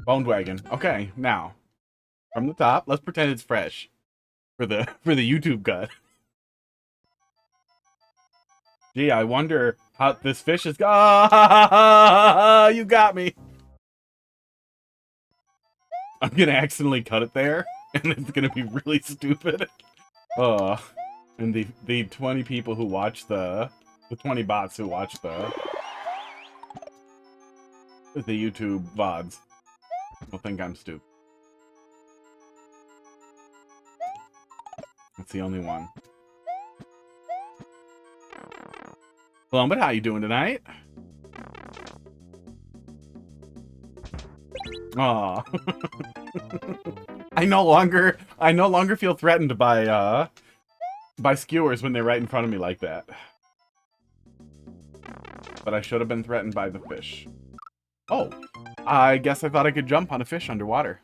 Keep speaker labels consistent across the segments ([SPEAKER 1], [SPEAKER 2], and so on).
[SPEAKER 1] Boned Wagon. Okay, now from the top, let's pretend it's fresh for the YouTube cut. Gee, I wonder how this fish is. Ah, you got me. I'm gonna accidentally cut it there, and it's gonna be really stupid. And the 20 people who watch the 20 bots who watch the YouTube VODs will think I'm stupid. That's the only one. Well, but how you doing tonight? Aw. I no longer feel threatened by skewers when they're right in front of me like that. But I should have been threatened by the fish. Oh, I guess I thought I could jump on a fish underwater.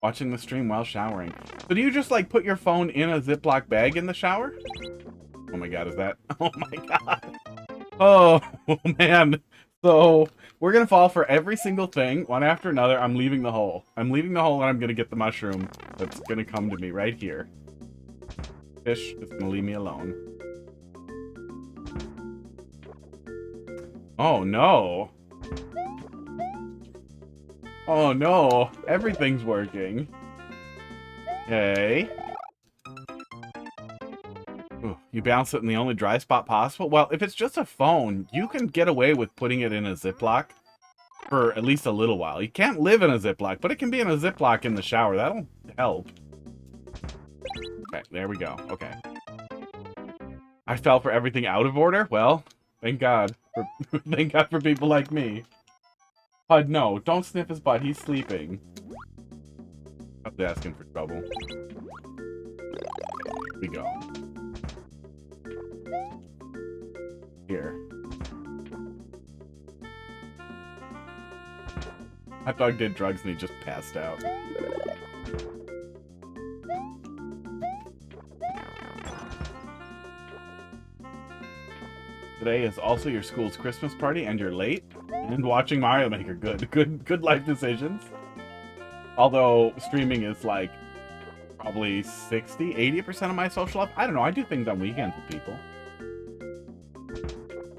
[SPEAKER 1] Watching the stream while showering. So do you just like put your phone in a Ziploc bag in the shower? Oh my god, is that? Oh my god. Oh man. So we're gonna fall for every single thing, one after another. I'm leaving the hole. I'm leaving the hole and I'm gonna get the mushroom that's gonna come to me right here. Fish is gonna leave me alone. Oh no. Oh no, everything's working. Okay. Ooh, you bounce it in the only dry spot possible? Well, if it's just a phone, you can get away with putting it in a Ziploc for at least a little while. You can't live in a Ziploc, but it can be in a Ziploc in the shower. That'll help. Okay, there we go. Okay. I fell for everything out of order? Well, thank God. Thank God for people like me. HUD, no, don't sniff his butt. He's sleeping. I was asking for trouble. Here we go. Here. Hot dog did drugs and he just passed out. Today is also your school's Christmas party and you're late. And watching Mario Maker. Good life decisions. Although streaming is like probably 60-80% of my social life. I don't know, I do things on weekends with people.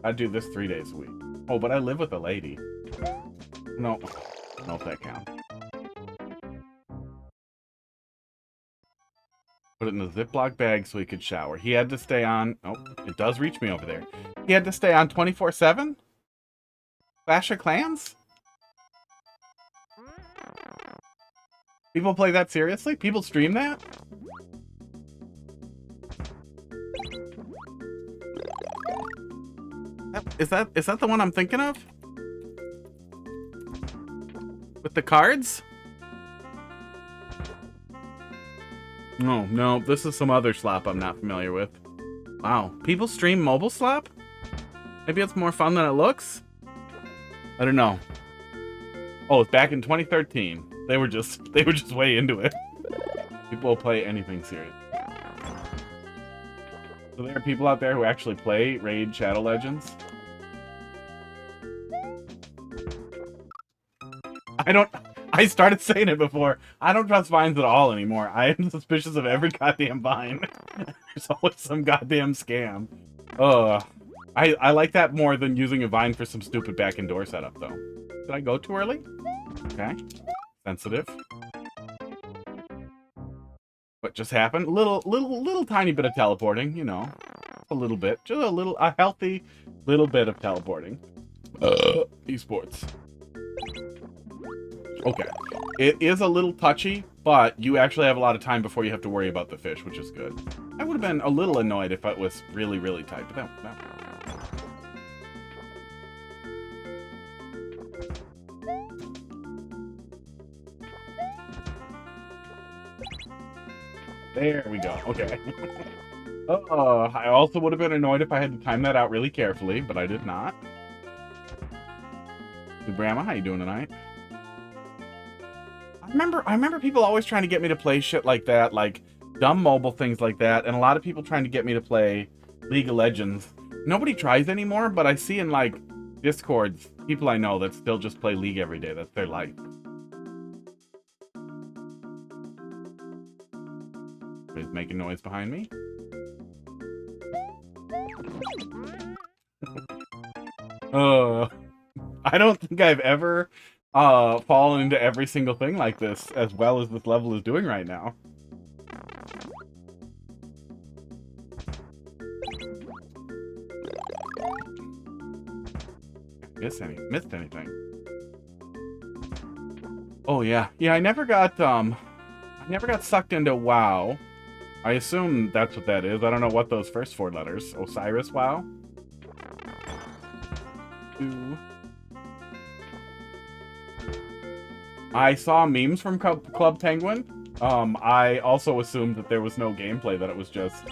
[SPEAKER 1] I do this 3 days a week. Oh, but I live with a lady. No. I don't know if that counts. Put it in a Ziploc bag so he could shower. He had to stay on... Oh, it does reach me over there. He had to stay on 24/7? Clash of Clans? People play that seriously? People stream that? Is that the one I'm thinking of? With the cards? No, this is some other slop I'm not familiar with. Wow, people stream mobile slop? Maybe it's more fun than it looks? I don't know. Oh, it's back in 2013. They were just way into it. People will play anything serious. So there are people out there who actually play Raid Shadow Legends. I started saying it before. I don't trust vines at all anymore. I am suspicious of every goddamn vine. There's always some goddamn scam. I like that more than using a vine for some stupid back and door setup, though. Did I go too early? Okay. Sensitive. What just happened? Little tiny bit of teleporting, you know. A little bit. Just a healthy little bit of teleporting. Esports. Okay. It is a little touchy, but you actually have a lot of time before you have to worry about the fish, which is good. I would have been a little annoyed if it was really, really tight, but that There we go. Okay. I also would have been annoyed if I had to time that out really carefully, but I did not. Hey, Grandma, how you doing tonight? I remember people always trying to get me to play shit like that, like dumb mobile things like that, and a lot of people trying to get me to play League of Legends Nobody tries anymore, but I see in, like, Discords, people I know that still just play League every day. That's their life. Somebody's making noise behind me. I don't think I've ever fallen into every single thing like this as well as this level is doing right now. Missed anything? Oh yeah, I never got sucked into WoW. I assume that's what that is. I don't know what those first 4 letters. Osiris WoW. Ooh. I saw memes from Club Penguin. I also assumed that there was no gameplay, that it was just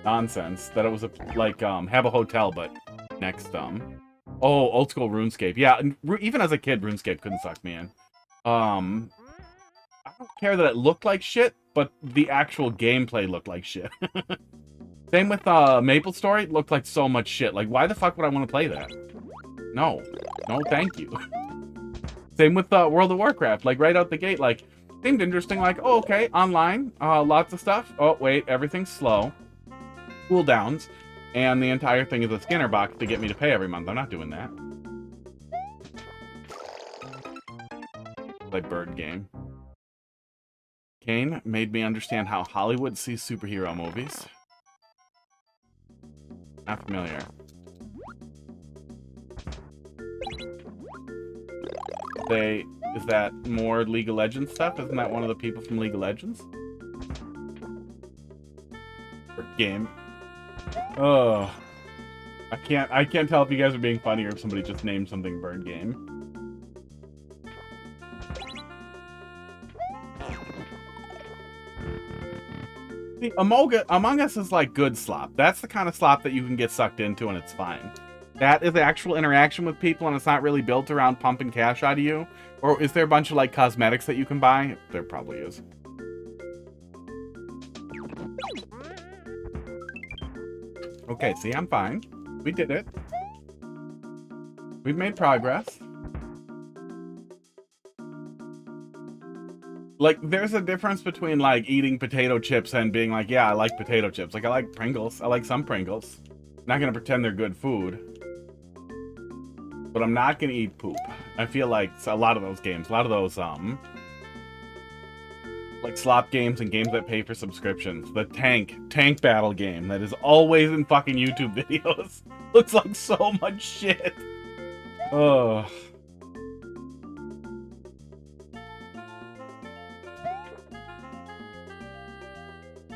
[SPEAKER 1] nonsense. That it was like have a hotel, but next oh, old school RuneScape. Yeah, even as a kid, RuneScape couldn't suck me in. I don't care that it looked like shit, but the actual gameplay looked like shit. Same with Maple Story. It looked like so much shit. Like, why the fuck would I want to play that? No, thank you. Same with World of Warcraft. Like, right out the gate, like, seemed interesting. Like, oh, okay, online, lots of stuff. Oh, wait, everything's slow. Cooldowns. And the entire thing is a Skinner box to get me to pay every month. I'm not doing that. Play Bird Game. Kane made me understand how Hollywood sees superhero movies. Not familiar. Is that more League of Legends stuff? Isn't that one of the people from League of Legends? Bird Game. Oh, I can't tell if you guys are being funny or if somebody just named something Bird Game. See, Among Us is like good slop. That's the kind of slop that you can get sucked into and it's fine. That is actual interaction with people and it's not really built around pumping cash out of you. Or is there a bunch of like cosmetics that you can buy? There probably is. Okay, see, I'm fine. We did it. We've made progress. Like, there's a difference between, like, eating potato chips and being like, yeah, I like potato chips. Like, I like Pringles. I like some Pringles. I'm not gonna pretend they're good food. But I'm not gonna eat poop. I feel like a lot of those games, a lot of those, like slop games and games that pay for subscriptions. The tank battle game that is always in fucking YouTube videos. Looks like so much shit. Ugh.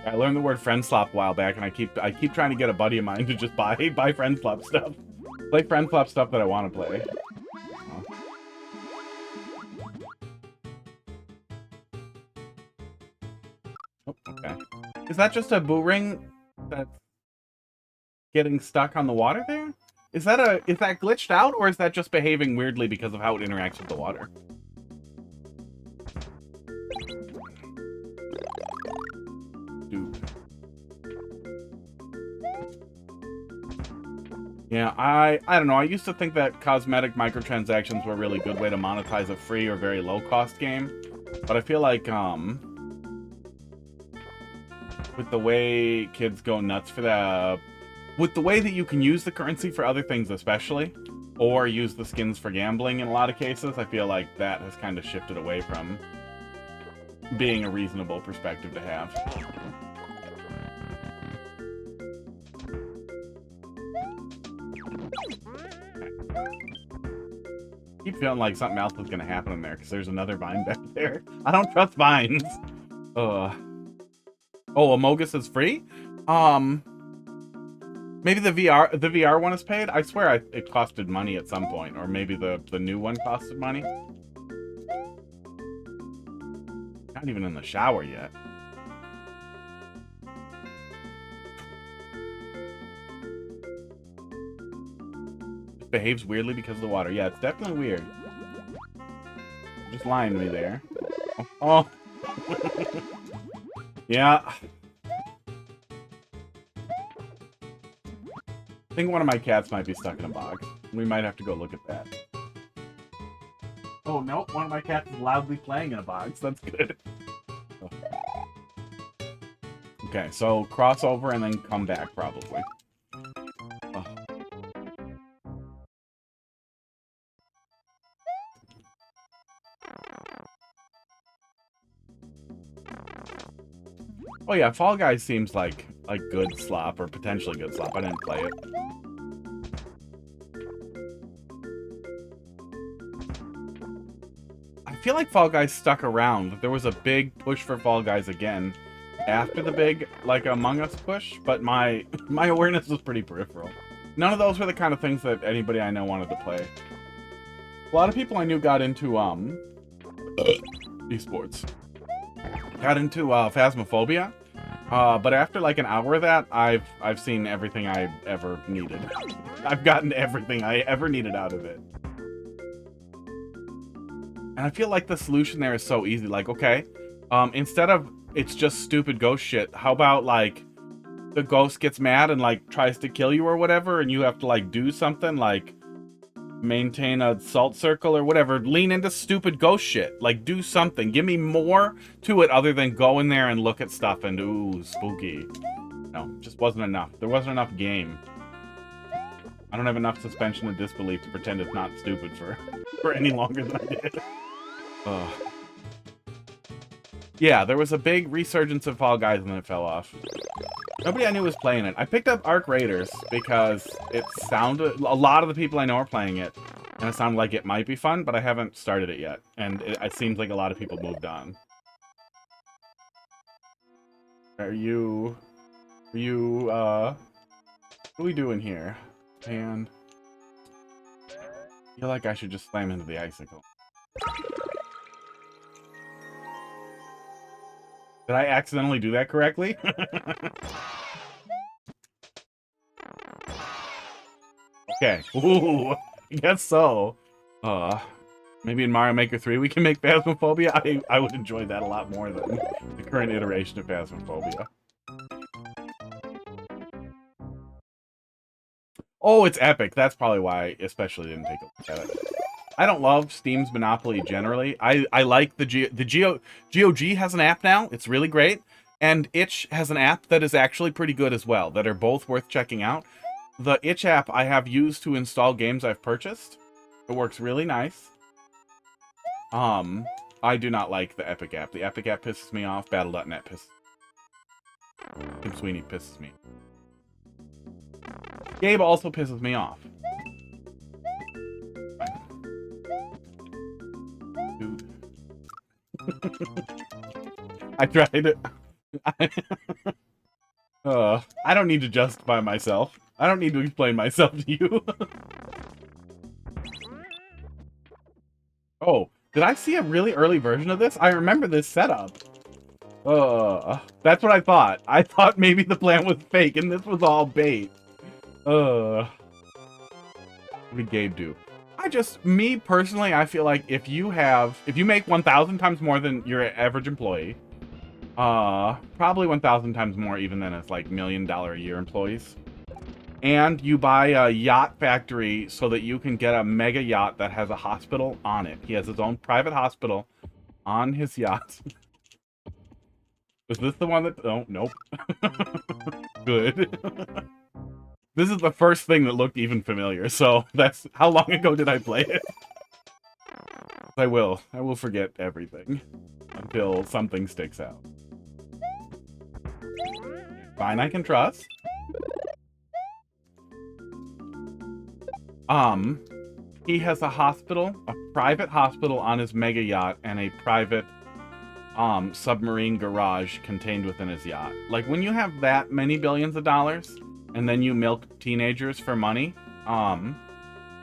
[SPEAKER 1] I learned the word friend slop a while back, and I keep trying to get a buddy of mine to just buy friend slop stuff. Play friend slop stuff that I want to play. Oh, okay. Is that just a boo ring that's getting stuck on the water there? Is that glitched out, or is that just behaving weirdly because of how it interacts with the water? Dude. Yeah, I don't know. I used to think that cosmetic microtransactions were a really good way to monetize a free or very low-cost game. But I feel like, with the way kids go nuts for that, with the way that you can use the currency for other things especially, or use the skins for gambling in a lot of cases, I feel like that has kind of shifted away from being a reasonable perspective to have. I keep feeling like something else is going to happen in there, because there's another vine back there. I don't trust vines. Oh, Amogus is free? Maybe the VR one is paid? I swear it costed money at some point, or maybe the new one costed money. Not even in the shower yet. It behaves weirdly because of the water. Yeah, it's definitely weird. You're just lying to me there. Oh. Yeah. I think one of my cats might be stuck in a box. We might have to go look at that. Oh, no. One of my cats is loudly playing in a box. That's good. Okay, so cross over and then come back, probably. Oh. Oh yeah, Fall Guys seems like good slop, or potentially good slop. I didn't play it. I feel like Fall Guys stuck around. There was a big push for Fall Guys again after the big, like, Among Us push, but my awareness was pretty peripheral. None of those were the kind of things that anybody I know wanted to play. A lot of people I knew got into, esports. Got into, Phasmophobia. But after like an hour of that, I've seen everything I ever needed. I've gotten everything I ever needed out of it. And I feel like the solution there is so easy. Like, okay, instead of it's just stupid ghost shit, how about like the ghost gets mad and like tries to kill you or whatever, and you have to like do something like maintain a salt circle or whatever. Lean into stupid ghost shit. Like, do something. Give me more to it other than go in there and look at stuff and, ooh, spooky. No, just wasn't enough. There wasn't enough game. I don't have enough suspension of disbelief to pretend it's not stupid for any longer than I did. Ugh. Yeah, there was a big resurgence of Fall Guys and then it fell off. Nobody I knew was playing it. I picked up Arc Raiders because it sounded... A lot of the people I know are playing it. And it sounded like it might be fun, but I haven't started it yet. And it seems like a lot of people moved on. What are you, what are we doing here? And... I feel like I should just slam into the icicle. Did I accidentally do that correctly? Okay. Ooh, I guess so. Maybe in Mario Maker 3 we can make Phasmophobia? I would enjoy that a lot more than the current iteration of Phasmophobia. Oh, it's epic. That's probably why I especially didn't take a look at it. I don't love Steam's Monopoly generally. I like the GOG has an app now. It's really great. And Itch has an app that is actually pretty good as well, that are both worth checking out. The Itch app I have used to install games I've purchased. It works really nice. I do not like the Epic app. The Epic app pisses me off. Battle.net pisses. Tim Sweeney pisses me. Gabe also pisses me off. Dude. I tried it. I don't need to justify myself. I don't need to explain myself to you. Oh, did I see a really early version of this? I remember this setup. That's what I thought. I thought maybe the plan was fake and this was all bait. What did Gabe do? Me personally, I feel like if you make 1,000 times more than your average employee, probably 1,000 times more even than it's like $1 million a year employees, and you buy a yacht factory so that you can get a mega yacht that has a hospital on it. He has his own private hospital on his yacht. Was this the one that... Oh, nope. Good. This is the first thing that looked even familiar, so that's... How long ago did I play it? I will forget everything until something sticks out. Fine, I can trust. He has a hospital, a private hospital on his mega yacht, and a private, submarine garage contained within his yacht. Like, when you have that many billions of dollars, and then you milk teenagers for money,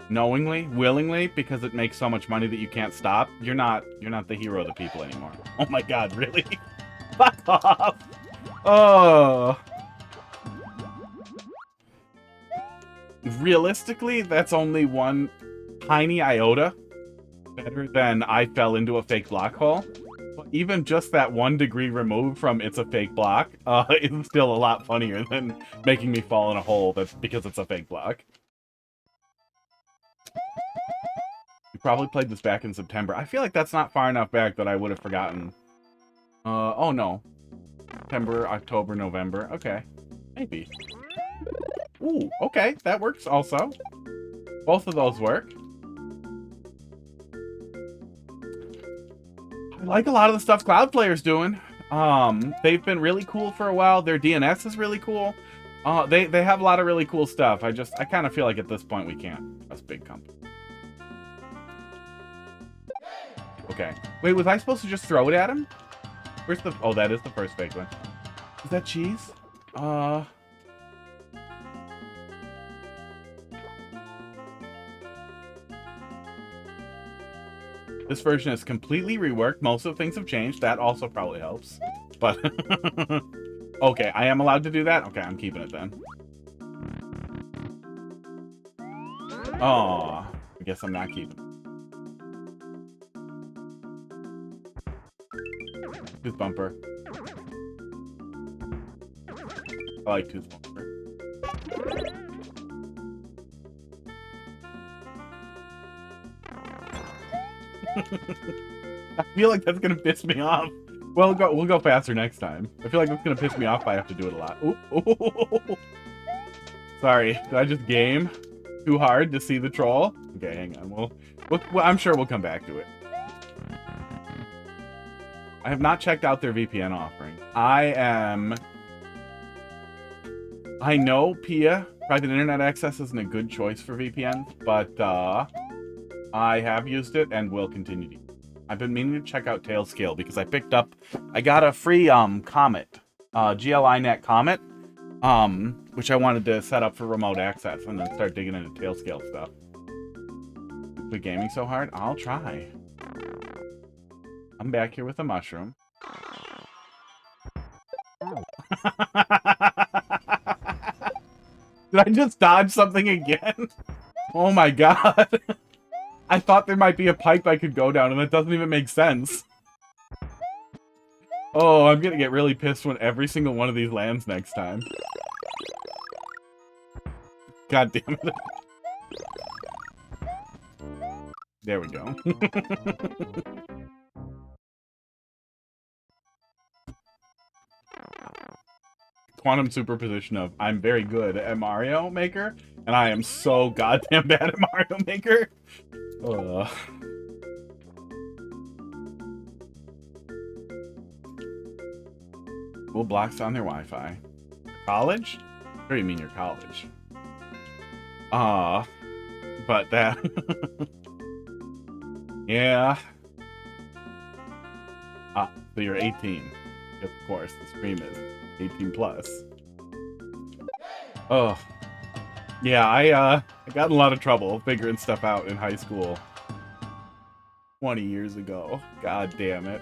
[SPEAKER 1] knowingly, willingly, because it makes so much money that you can't stop, you're not the hero of the people anymore. Oh my god, really? Fuck off! Oh... Realistically, that's only one tiny iota better than I fell into a fake black hole. Even just that 1 degree removed from it's a fake block is still a lot funnier than making me fall in a hole that's because it's a fake block. We probably played this back in September. I feel like that's not far enough back that I would have forgotten. Oh no. September, October, November. Okay. Maybe. Ooh, okay. That works also. Both of those work. I like a lot of the stuff Cloudflare's doing. They've been really cool for a while. Their DNS is really cool. They have a lot of really cool stuff. I kind of feel like at this point we can't. That's big company. Okay. Wait, was I supposed to just throw it at him? Where's the... Oh, that is the first fake one. Is that cheese? This version is completely reworked. Most of the things have changed. That also probably helps. But... Okay, I am allowed to do that? Okay, I'm keeping it then. Oh, I guess I'm not keeping it. Tooth bumper. I like tooth bumper. I feel like that's gonna piss me off. Well, we'll go faster next time. I feel like it's gonna piss me off if I have to do it a lot. Ooh. Sorry, did I just game too hard to see the troll? Okay, hang on. Well, I'm sure we'll come back to it. I have not checked out their VPN offering. I know PIA, private internet access, isn't a good choice for VPN, but I have used it and will continue to use it. I've been meaning to check out Tailscale because I got a free Comet, GLINet Comet, which I wanted to set up for remote access and then start digging into Tailscale stuff. Quit gaming so hard? I'll try. I'm back here with a mushroom. Did I just dodge something again? Oh my god. I thought there might be a pipe I could go down, and that doesn't even make sense. Oh, I'm gonna get really pissed when every single one of these lands next time. God damn it. There we go. Quantum superposition of I'm very good at Mario Maker, and I am so goddamn bad at Mario Maker. Cool blocks on their Wi-Fi. College? What do you mean your college? But that... Yeah. So you're 18. Of course, the stream is 18 plus. Oh. Yeah, I got in a lot of trouble figuring stuff out in high school. 20 years ago. God damn it.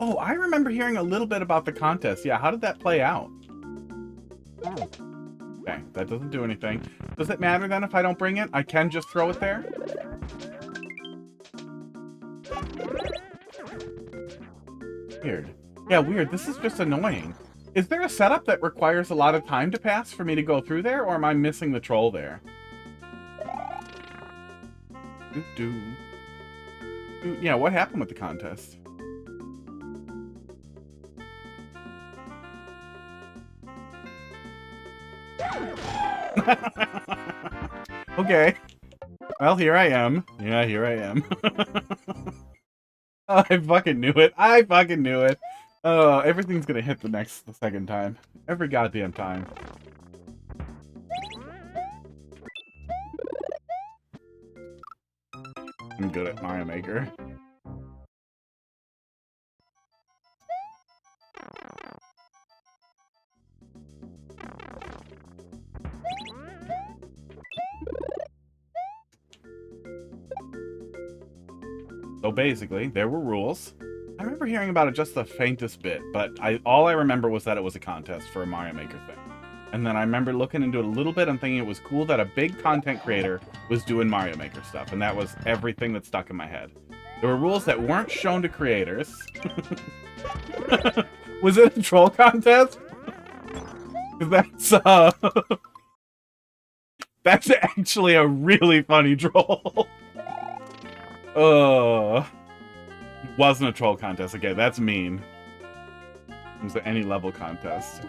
[SPEAKER 1] Oh, I remember hearing a little bit about the contest. Yeah, how did that play out? Okay, that doesn't do anything. Does it matter then if I don't bring it? I can just throw it there? Weird. Yeah, weird. This is just annoying. Is there a setup that requires a lot of time to pass for me to go through there, or am I missing the troll there? Yeah, what happened with the contest? Okay. Well, here I am. Yeah, here I am. Oh, I fucking knew it. I fucking knew it. Oh, everything's gonna hit the second time. Every goddamn time. I'm good at Mario Maker. So basically, there were rules. I remember hearing about it just the faintest bit, but all I remember was that it was a contest for a Mario Maker thing. And then I remember looking into it a little bit and thinking it was cool that a big content creator was doing Mario Maker stuff. And that was everything that stuck in my head. There were rules that weren't shown to creators. Was it a troll contest? That's that's actually a really funny troll. Wasn't a troll contest. Okay, that's mean. It was any level contest.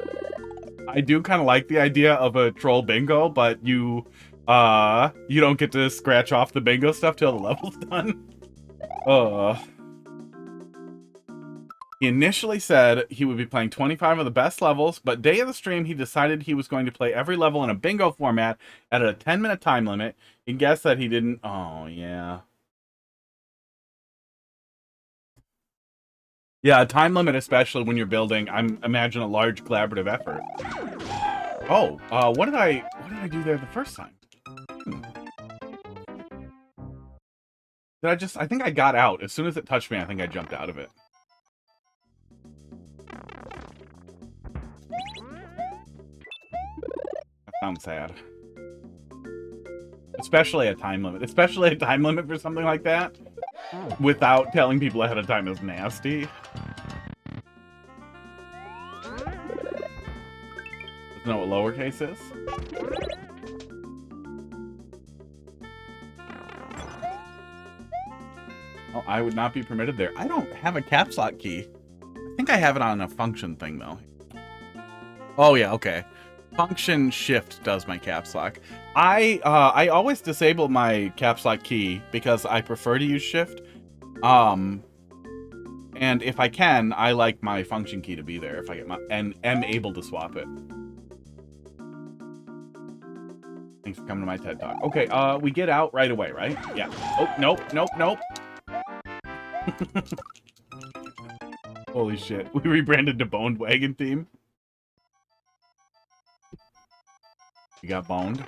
[SPEAKER 1] I do kind of like the idea of a troll bingo, but you don't get to scratch off the bingo stuff till the level's done. He initially said he would be playing 25 of the best levels, but day of the stream, he decided he was going to play every level in a bingo format at a 10-minute time limit. You can guess that he didn't... Oh, yeah. Yeah, a time limit, especially when you're building, imagine a large collaborative effort. Oh, what did I do there the first time? I think I got out. As soon as it touched me, I think I jumped out of it. That sounds sad. Especially a time limit. Especially a time limit for something like that. Without telling people ahead of time is nasty. Doesn't know what lowercase is? Oh, I would not be permitted there. I don't have a caps lock key. I think I have it on a function thing, though. Oh, yeah, okay. Function shift does my caps lock. I always disable my caps lock key because I prefer to use shift. And if I can, I like my function key to be there if I get my and am able to swap it. Thanks for coming to my TED Talk. Okay, we get out right away, right? Yeah. Oh, nope, nope, nope. Holy shit. We rebranded to Boned Wagon Team. You got boned.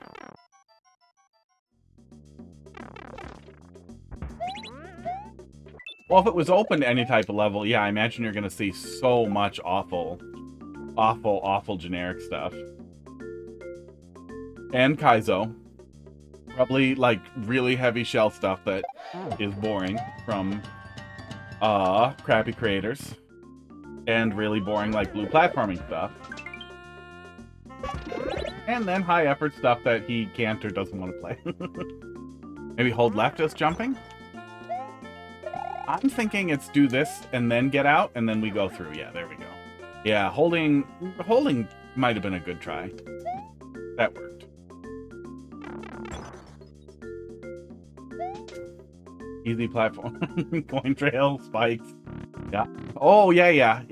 [SPEAKER 1] Well, if it was open to any type of level, yeah, I imagine you're gonna see so much awful generic stuff. And Kaizo. Probably, like, really heavy shell stuff that is boring from, crappy creators. And really boring, like, blue platforming stuff. And then high effort stuff that he can't or doesn't want to play. Maybe hold left as jumping? I'm thinking it's do this and then get out and then we go through. Yeah, there we go. Yeah, holding might have been a good try. That worked. Easy platform. Coin trail, spikes. Yeah. Oh, yeah.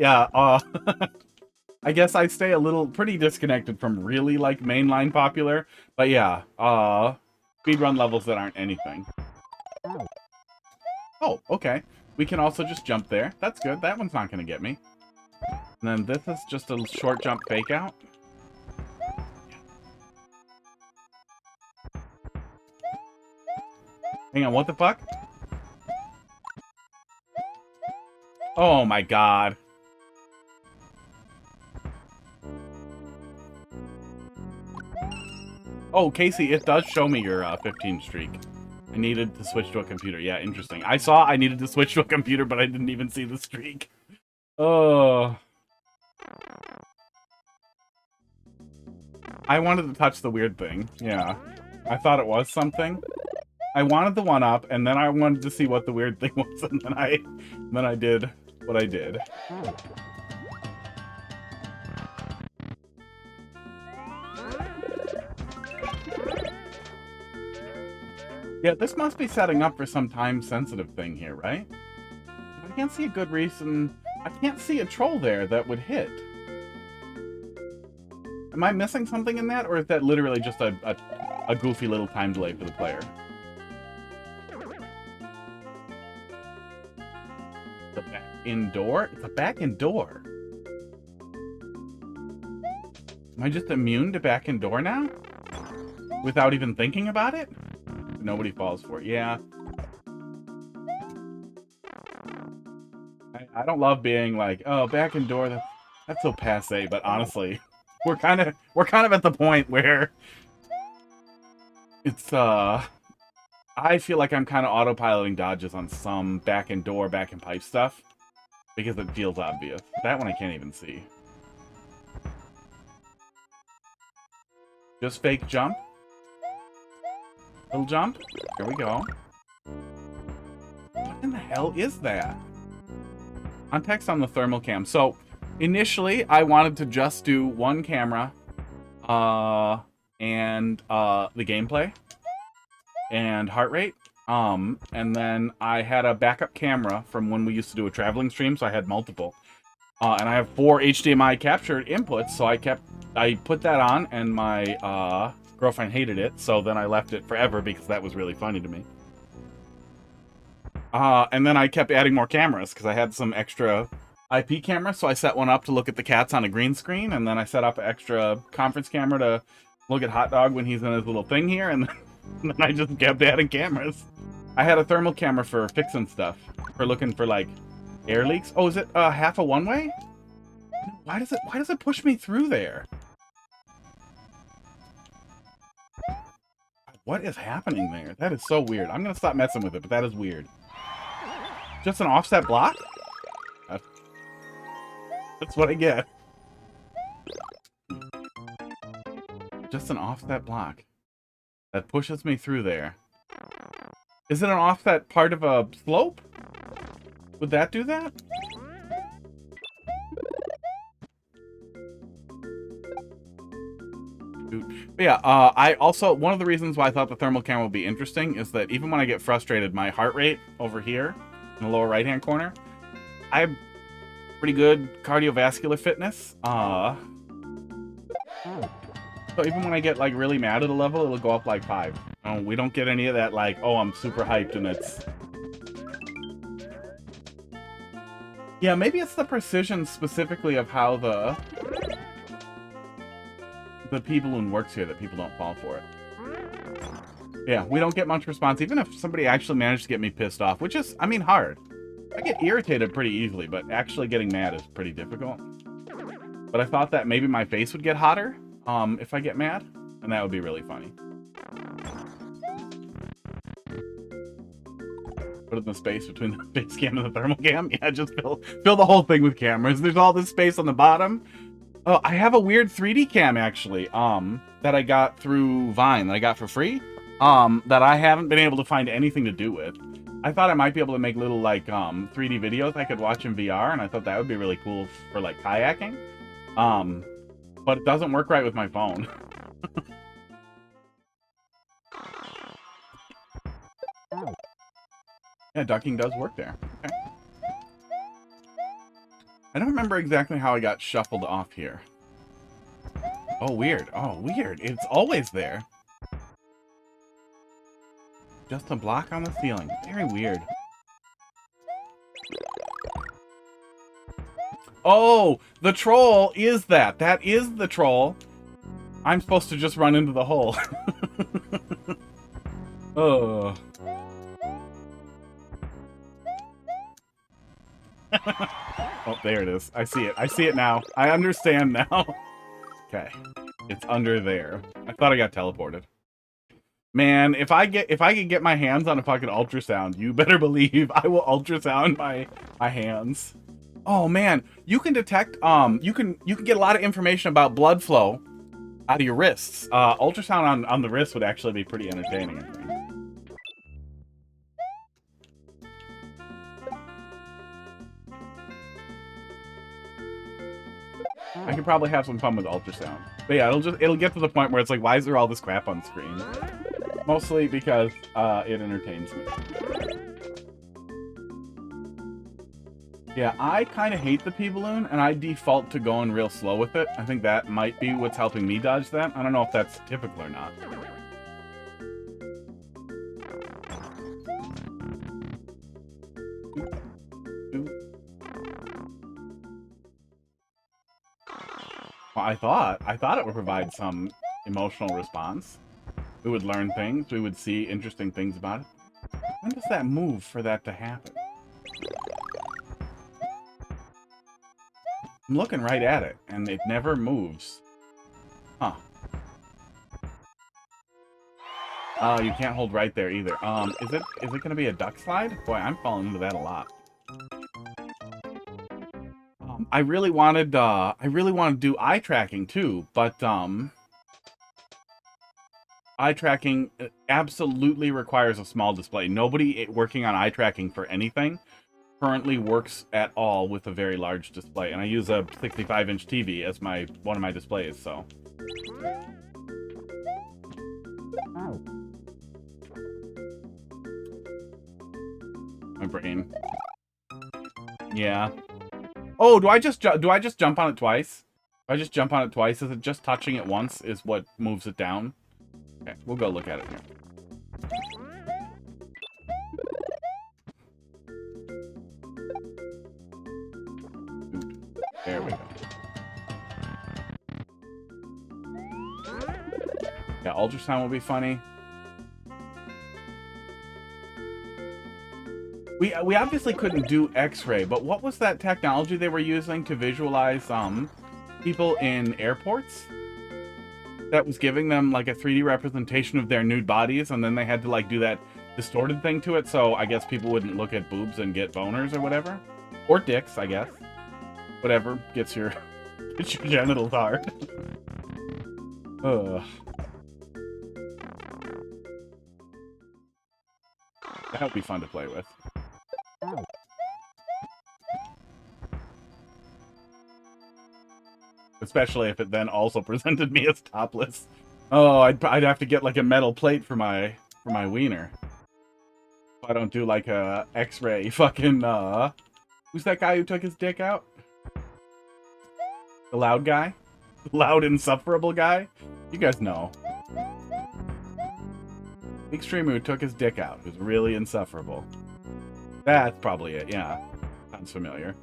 [SPEAKER 1] I guess I stay pretty disconnected from really, like, mainline popular. But yeah, speedrun levels that aren't anything. Oh, okay. We can also just jump there. That's good. That one's not going to get me. And then this is just a short jump fake out. Hang on, what the fuck? Oh my god. Oh, Casey, it does show me your 15 streak. I needed to switch to a computer. Yeah, interesting. I saw I needed to switch to a computer, but I didn't even see the streak. Oh. I wanted to touch the weird thing. Yeah. I thought it was something. I wanted the one up, and then I wanted to see what the weird thing was, and then I did what I did. Yeah, this must be setting up for some time-sensitive thing here, right? I can't see a good reason. I can't see a troll there that would hit. Am I missing something in that, or is that literally just a goofy little time delay for the player? The back-in door? It's a back-in door. Am I just immune to back-in door now? Without even thinking about it? Nobody falls for it. Yeah. I don't love being like, oh, back-in door, that's so passe, but honestly, We're kind of at the point where it's I feel like I'm kind of autopiloting dodges on some back and door, back and pipe stuff because it feels obvious. That one I can't even see. Just fake jump. Little jump. There we go. What in the hell is that? Context on the thermal cam. So initially I wanted to just do one camera and the gameplay and heart rate. And then I had a backup camera from when we used to do a traveling stream, so I had multiple. And I have 4 HDMI captured inputs, so I put that on, and my girlfriend hated it, so then I left it forever because that was really funny to me. And then I kept adding more cameras because I had some extra IP cameras, so I set one up to look at the cats on a green screen, and then I set up an extra conference camera to look at Hot Dog when he's in his little thing here, and then I just kept adding cameras. I had a thermal camera for fixing stuff, for looking for, like, air leaks. Oh, is it half a one-way? Why does it push me through there? What is happening there? That is so weird. I'm gonna stop messing with it, but that is weird. Just an offset block? That's what I get. Just an offset block that pushes me through there. Is it an offset part of a slope? Would that do that? But yeah, I also, one of the reasons why I thought the thermal camera would be interesting is that even when I get frustrated, my heart rate over here in the lower right-hand corner, I have pretty good cardiovascular fitness. So even when I get, like, really mad at a level, it'll go up, like, 5. We don't get any of that, like, oh, I'm super hyped and it's... Yeah, maybe it's the precision specifically of how the P-balloon works here that people don't fall for it. Yeah, we don't get much response, even if somebody actually managed to get me pissed off, which is, I mean, hard. I get irritated pretty easily, but actually getting mad is pretty difficult. But I thought that maybe my face would get hotter if I get mad, and that would be really funny. Put in the space between the face cam and the thermal cam. Yeah, just fill the whole thing with cameras. There's all this space on the bottom. Oh, I have a weird 3D cam, actually, that I got through Vine, that I got for free, that I haven't been able to find anything to do with. I thought I might be able to make little, like, 3D videos I could watch in VR, and I thought that would be really cool for, like, kayaking. But it doesn't work right with my phone. Yeah, ducking does work there. Okay. I don't remember exactly how I got shuffled off here. Oh, weird. Oh, weird. It's always there. Just a block on the ceiling. Very weird. Oh, the troll is that. That is the troll. I'm supposed to just run into the hole. Oh. Oh, there it is. I see it. I see it now. I understand now. Okay. It's under there. I thought I got teleported. Man, if I can get my hands on a fucking ultrasound, you better believe I will ultrasound my hands. Oh man, you can detect you can get a lot of information about blood flow out of your wrists. Ultrasound on the wrist would actually be pretty entertaining, I think. I could probably have some fun with ultrasound. But yeah, it'll get to the point where it's like, why is there all this crap on screen? Mostly because it entertains me. Yeah, I kind of hate the P-balloon, and I default to going real slow with it. I think that might be what's helping me dodge that. I don't know if that's typical or not. Well, I thought it would provide some emotional response. We would learn things. We would see interesting things about it. When does that move for that to happen? I'm looking right at it, and it never moves. Huh. Oh, you can't hold right there either. Is it gonna be a duck slide? Boy, I'm falling into that a lot. I really wanted to do eye tracking too, but eye tracking absolutely requires a small display. Nobody working on eye tracking for anything currently works at all with a very large display, and I use a 65-inch TV as one of my displays, so. Oh. My brain. Yeah. Oh, do I just jump on it twice? If I just jump on it twice, is it just touching it once is what moves it down? Okay, we'll go look at it here. There we go. Yeah, ultrasound will be funny. We obviously couldn't do X-ray, but what was that technology they were using to visualize people in airports? That was giving them like a 3D representation of their nude bodies, and then they had to like do that distorted thing to it, so I guess people wouldn't look at boobs and get boners or whatever. Or dicks, I guess. Whatever gets your genitals hard. Ugh. That would be fun to play with. Especially if it then also presented me as topless. Oh, I'd have to get like a metal plate for my wiener. If I don't do like a X-ray fucking who's that guy who took his dick out? The loud guy? The loud insufferable guy? You guys know. Big streamer who took his dick out, who's really insufferable. That's probably it, yeah. Sounds familiar.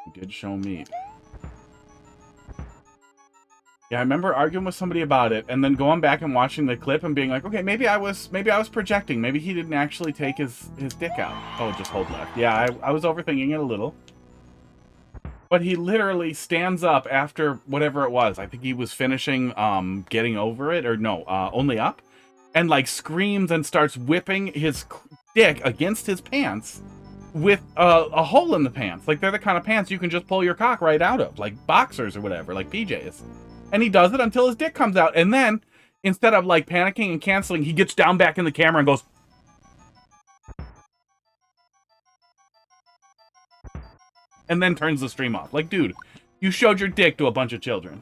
[SPEAKER 1] He did show meat. Yeah, I remember arguing with somebody about it, and then going back and watching the clip and being like, okay, maybe I was projecting. Maybe he didn't actually take his dick out. Oh, just hold left. Yeah, I was overthinking it a little. But he literally stands up after whatever it was. I think he was finishing Getting Over It, or no, Only Up, and like screams and starts whipping his dick against his pants with a hole in the pants. Like they're the kind of pants you can just pull your cock right out of, like boxers or whatever, like PJs. And he does it until his dick comes out. And then, instead of like panicking and canceling, he gets down back in the camera and goes... And then turns the stream off. Like, dude, you showed your dick to a bunch of children.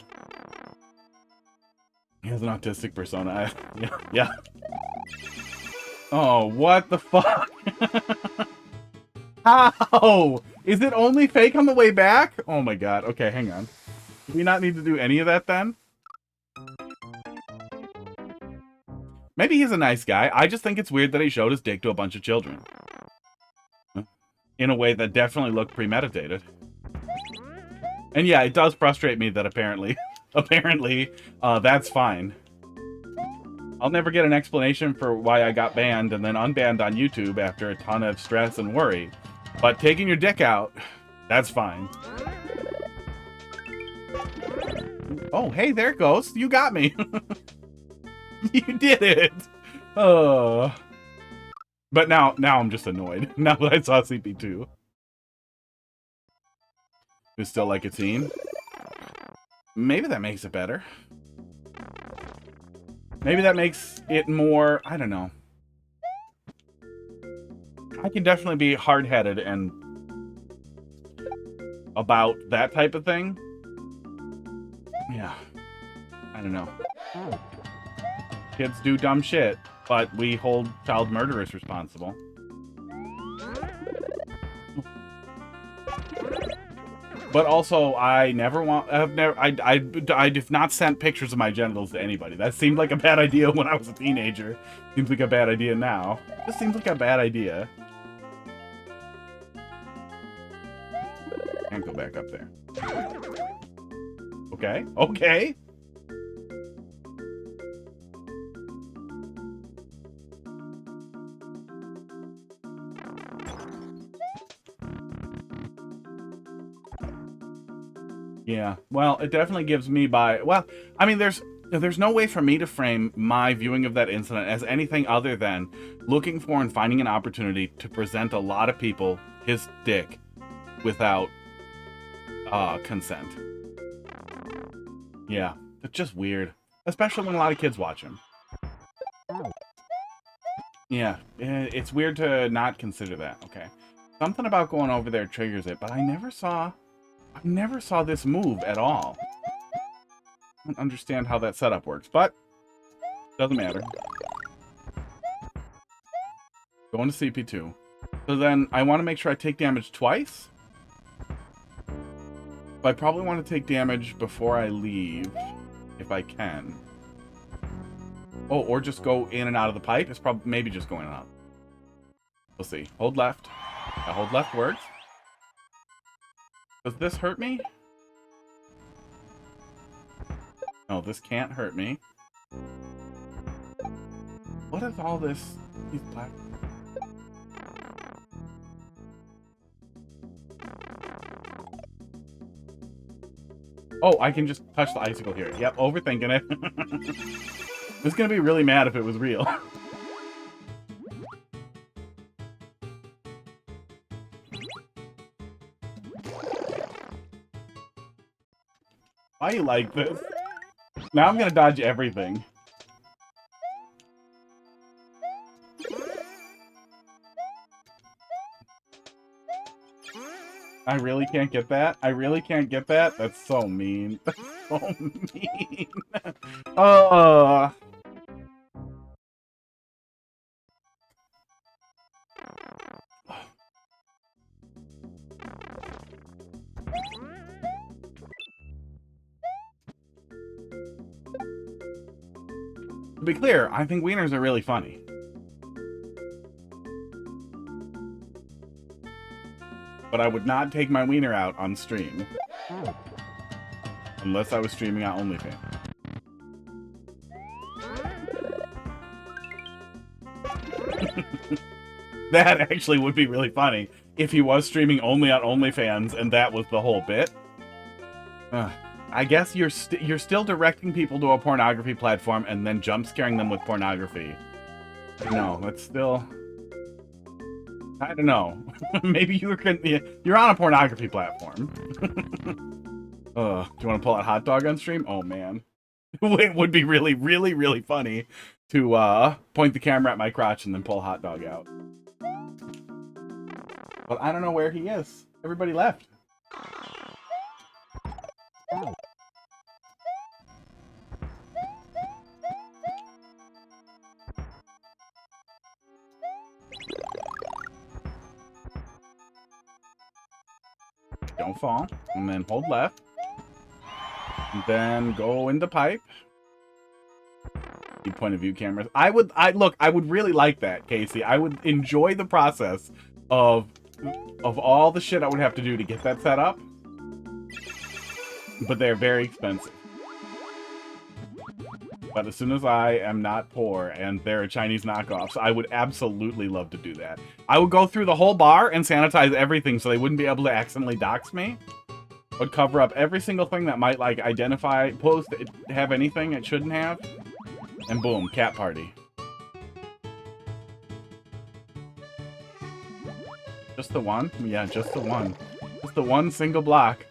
[SPEAKER 1] He has an autistic persona. Yeah. Oh, what the fuck? How? Is it only fake on the way back? Oh my god. Okay, hang on. Do we not need to do any of that then? Maybe he's a nice guy. I just think it's weird that he showed his dick to a bunch of children. In a way that definitely looked premeditated. And yeah, it does frustrate me that apparently that's fine. I'll never get an explanation for why I got banned and then unbanned on YouTube after a ton of stress and worry. But taking your dick out, that's fine. Oh, hey, there it goes. You got me. You did it. Oh. But now I'm just annoyed. Now that I saw CP2. You still like a teen? Maybe that makes it better. Maybe that makes it more... I don't know. I can definitely be hard-headed and... about that type of thing. Yeah. I don't know. Kids do dumb shit, but we hold child murderers responsible. But also, I have not sent pictures of my genitals to anybody. That seemed like a bad idea when I was a teenager. Seems like a bad idea now. This seems like a bad idea. Can't go back up there. Okay. Okay. Yeah, well, it definitely gives me well, I mean, there's no way for me to frame my viewing of that incident as anything other than looking for and finding an opportunity to present a lot of people his dick without consent. Yeah, it's just weird, especially when a lot of kids watch him. Yeah, it's weird to not consider that. Okay, something about going over there triggers it, but I never saw this move at all. I don't understand how that setup works, but doesn't matter. Going to CP2. So then I want to make sure I take damage twice. But I probably want to take damage before I leave, if I can. Oh, or just go in and out of the pipe. It's probably maybe just going out. We'll see. Hold left. Yeah, hold left works. Does this hurt me? No, this can't hurt me. What is all this? These black... Oh, I can just touch the icicle here. Yep, overthinking it. I was gonna be really mad if it was real. Why you like this? Now I'm gonna dodge everything. I really can't get that? I really can't get that? That's so mean. That's so mean. To be clear, I think wieners are really funny. But I would not take my wiener out on stream. Unless I was streaming on OnlyFans. That actually would be really funny if he was streaming only on OnlyFans and that was the whole bit. I guess you're still directing people to a pornography platform and then jump scaring them with pornography. No, that's still... I don't know. Maybe you're on a pornography platform. Do you want to pull out hot dog on stream? Oh man, it would be really, really, really funny to point the camera at my crotch and then pull hot dog out. But I don't know where he is. Everybody left. Don't fall, and then hold left, and then go into pipe. Keep point of view cameras. I would really like that, Casey. I would enjoy the process of all the shit I would have to do to get that set up, but they're very expensive. But as soon as I am not poor and there are Chinese knockoffs, I would absolutely love to do that. I would go through the whole bar and sanitize everything so they wouldn't be able to accidentally dox me. Would cover up every single thing that might, like, identify, post, have anything it shouldn't have. And boom, cat party. Just the one? Yeah, just the one. Just the one single block.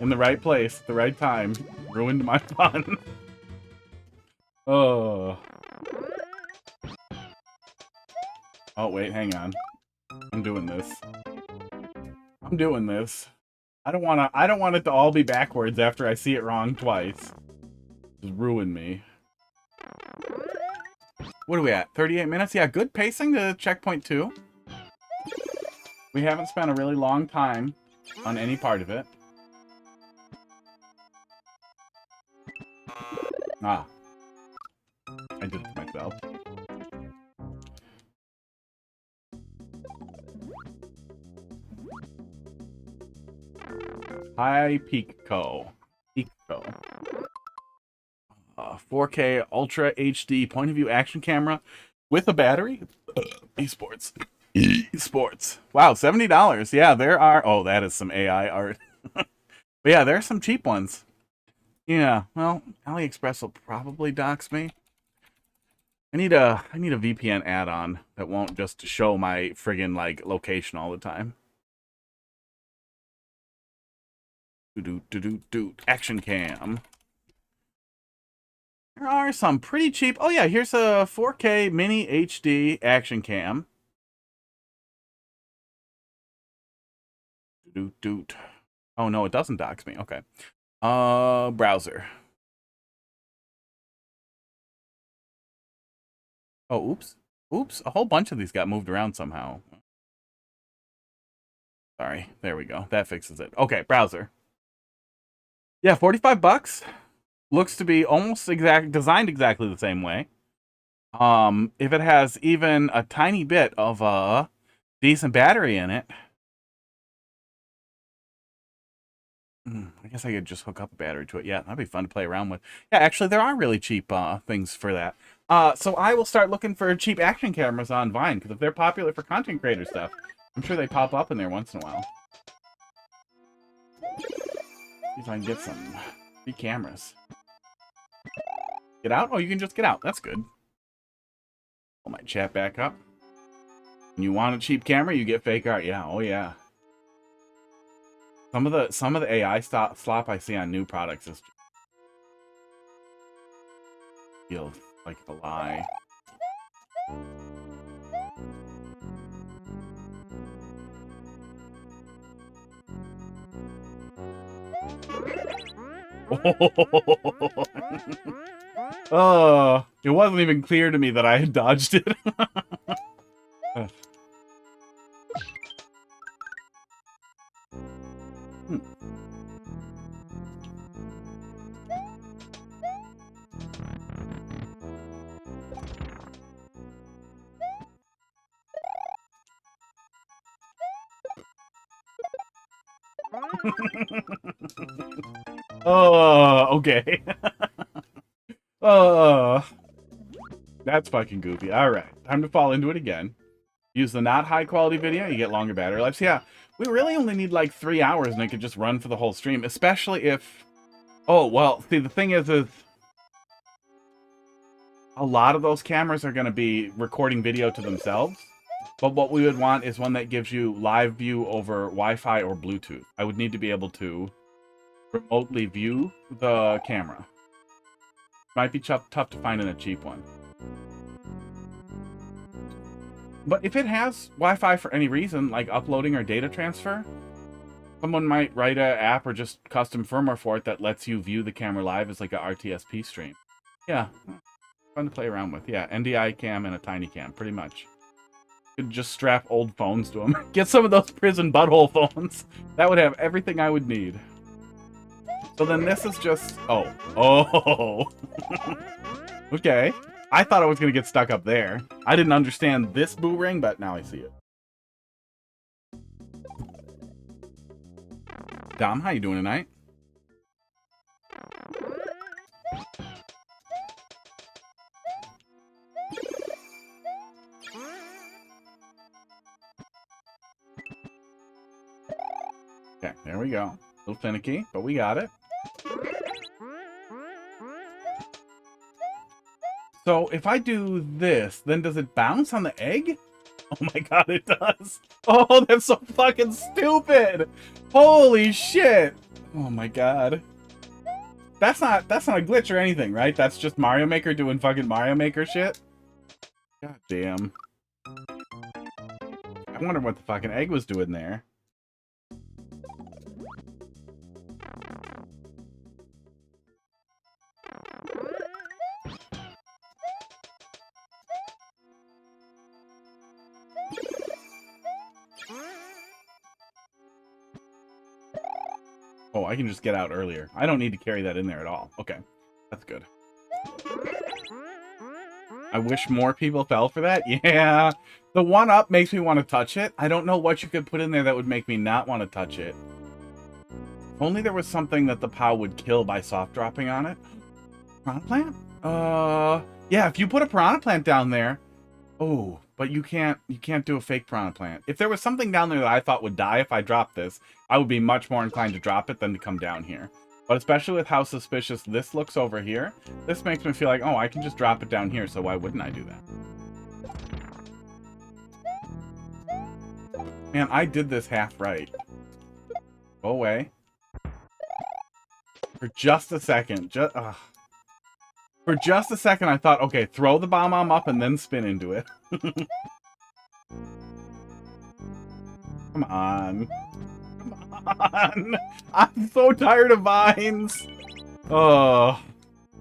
[SPEAKER 1] In the right place, at the right time. Ruined my fun. Oh. Oh, wait, hang on. I'm doing this. I'm doing this. I don't want it to all be backwards after I see it wrong twice. Just ruin me. What are we at? 38 minutes? Yeah, good pacing to checkpoint 2. We haven't spent a really long time on any part of it. Ah. I did it myself. High Pico. 4K Ultra HD point of view action camera with a battery. Esports. Esports. Wow, $70. Yeah, there are. Oh, that is some AI art. But yeah, there are some cheap ones. Yeah, well, AliExpress will probably dox me. I need a VPN add-on that won't just show my friggin' like location all the time. Action cam. There are some pretty cheap. Oh yeah, here's a 4K mini HD action cam. Oh no, it doesn't dox me. Okay. Browser. Oh, oops. Oops, a whole bunch of these got moved around somehow. Sorry, there we go. That fixes it. Okay, browser. Yeah, 45 bucks. Looks to be almost designed exactly the same way. If it has even a tiny bit of a decent battery in it, I guess I could just hook up a battery to it. Yeah, that'd be fun to play around with. Yeah, actually, there are really cheap things for that. So I will start looking for cheap action cameras on Vine, because if they're popular for content creator stuff, I'm sure they pop up in there once in a while. See if I can get some free cameras. Get out? Oh, you can just get out. That's good. Pull my chat back up. You want a cheap camera, you get fake art. Yeah, oh yeah. Some of the AI slop I see on new products is feels like a lie. Oh, it wasn't even clear to me that I had dodged it. Oh, okay. Oh, that's fucking goofy. All right, time to fall into it again. Use the not high quality video, you get longer battery lives. Yeah, we really only need like 3 hours and it could just run for the whole stream, especially if... Oh, well, see, the thing is a lot of those cameras are going to be recording video to themselves. But what we would want is one that gives you live view over Wi-Fi or Bluetooth. I would need to be able to remotely view the camera. Might be tough to find in a cheap one. But if it has Wi-Fi for any reason, like uploading or data transfer, someone might write an app or just custom firmware for it that lets you view the camera live as like a RTSP stream. Yeah, fun to play around with. Yeah, NDI cam and a tiny cam, pretty much. Could just strap old phones to them. Get some of those prison butthole phones. That would have everything I would need. So then this is just... Oh. Oh. Okay. I thought I was going to get stuck up there. I didn't understand this boo ring, but now I see it. Dom, how you doing tonight? Okay, there we go. A little finicky, but we got it. So if I do this, then does it bounce on the egg? Oh my god, it does. Oh, that's so fucking stupid. Holy shit. Oh my god. That's not a glitch or anything, right? That's just Mario Maker doing fucking Mario Maker shit. God damn. I wonder what the fucking egg was doing there. Oh, I can just get out earlier. I don't need to carry that in there at all. Okay, that's good. I wish more people fell for that. Yeah, the 1-up makes me want to touch it. I don't know what you could put in there that would make me not want to touch it. If only there was something that the POW would kill by soft dropping on it. Piranha plant? Yeah, if you put a piranha plant down there. Oh, but you can't do a fake piranha plant. If there was something down there that I thought would die if I dropped this, I would be much more inclined to drop it than to come down here. But especially with how suspicious this looks over here, this makes me feel like, oh, I can just drop it down here, so why wouldn't I do that? Man, I did this half right. Go away. For just a second. For just a second, I thought, okay, throw the bomb up and then spin into it. Come on. Come on. I'm so tired of vines. Oh.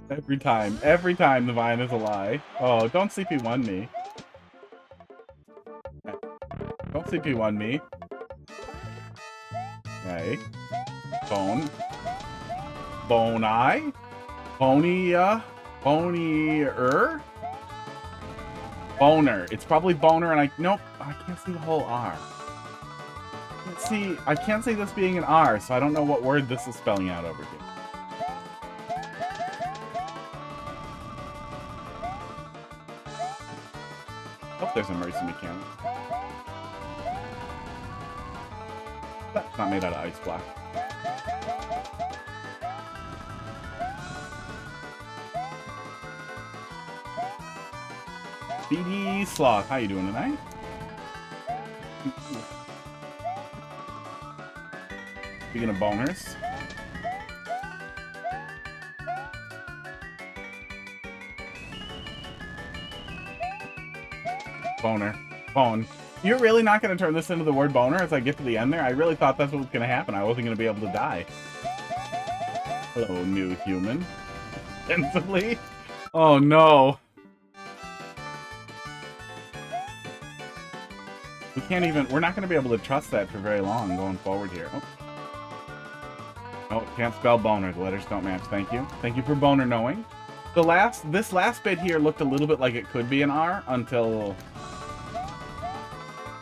[SPEAKER 1] Every time the vine is a lie. Oh, don't CP1 me. Don't CP1 me. Okay. Bone. Bone-eye? Bonier? Boner. It's probably boner, and nope, I can't see the whole R. I can't see this being an R, so I don't know what word this is spelling out over here. Oh, there's a mercy mechanic. That's not made out of ice block. BD Sloth, how you doing tonight? Speaking of boners. Boner. Bone. You're really not going to turn this into the word boner as I get to the end there? I really thought that's what was going to happen. I wasn't going to be able to die. Hello, new human. Instantly? Oh, no. We can't even... We're not going to be able to trust that for very long going forward here. Oh. No, can't spell boner. The letters don't match. Thank you. Thank you for boner knowing. This last bit here looked a little bit like it could be an R until...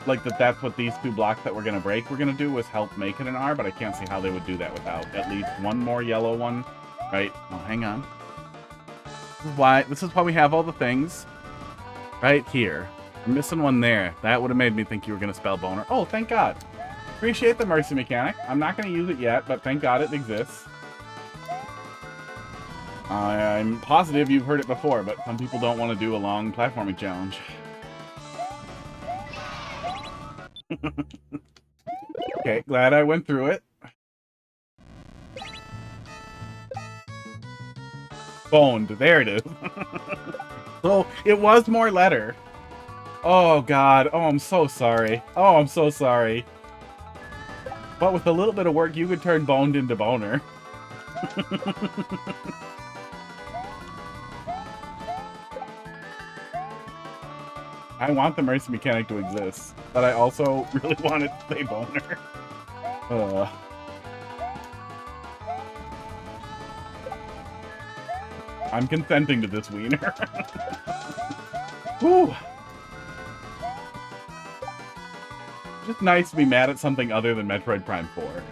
[SPEAKER 1] Like, that's what these two blocks that we're going to break were going to do was help make it an R, but I can't see how they would do that without at least one more yellow one. Right? Oh, hang on. This is why we have all the things right here. I'm missing one there. That would have made me think you were going to spell boner. Oh, thank God. Appreciate the mercy mechanic. I'm not going to use it yet, but thank God it exists. I'm positive you've heard it before, but some people don't want to do a long platforming challenge. Okay, glad I went through it. Boned. There it is. So, it was more letter. Oh, God. Oh, I'm so sorry. Oh, I'm so sorry. But with a little bit of work, you could turn boned into boner. I want the mercy mechanic to exist, but I also really want it to say boner. I'm consenting to this wiener. Whew. Just nice to be mad at something other than Metroid Prime 4.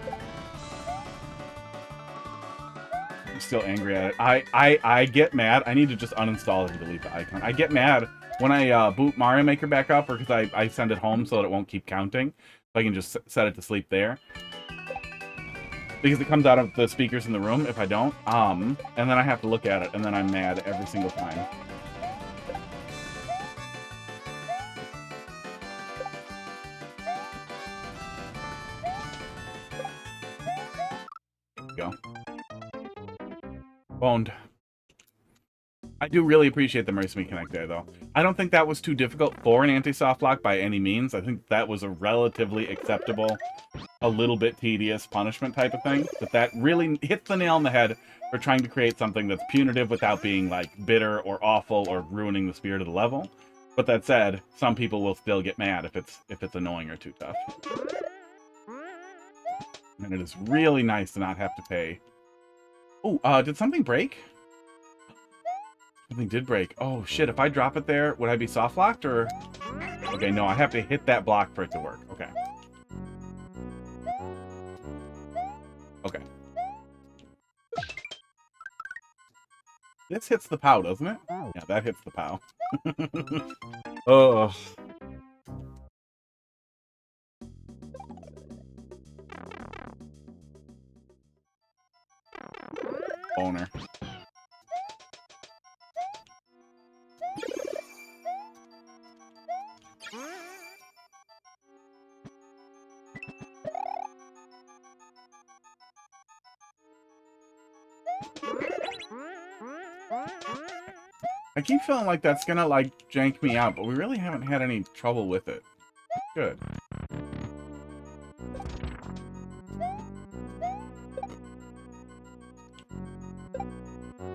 [SPEAKER 1] I'm still angry at it. I get mad. I need to just uninstall it and delete the icon. I get mad when I boot Mario Maker back up, or because I send it home so that it won't keep counting. So I can just set it to sleep there. Because it comes out of the speakers in the room if I don't. And then I have to look at it, and then I'm mad every single time. There we go. Boned. I do really appreciate the mercy mechanic there, though. I don't think that was too difficult for an anti-soft lock by any means. I think that was a relatively acceptable, a little bit tedious punishment type of thing. But that really hits the nail on the head for trying to create something that's punitive without being, like, bitter or awful or ruining the spirit of the level. But that said, some people will still get mad if it's annoying or too tough. And it is really nice to not have to pay. Oh, did something break? Something did break. Oh, shit. If I drop it there, would I be soft locked or... Okay, no, I have to hit that block for it to work. Okay. Okay. This hits the POW, doesn't it? Yeah, that hits the POW. Oh. Boner. I keep feeling like that's gonna, like, jank me out, but we really haven't had any trouble with it. Good.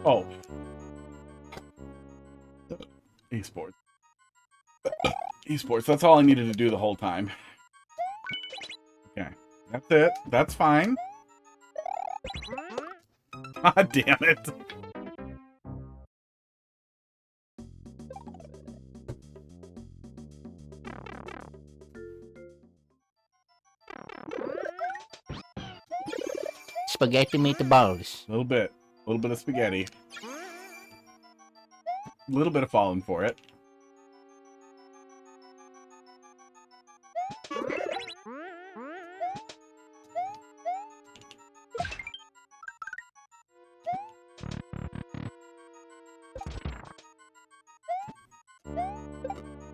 [SPEAKER 1] Oh. Esports. Esports. That's all I needed to do the whole time. Okay. That's it. That's fine. God damn it.
[SPEAKER 2] Spaghetti meatballs.
[SPEAKER 1] A little bit. A little bit of spaghetti. A little bit of falling for it.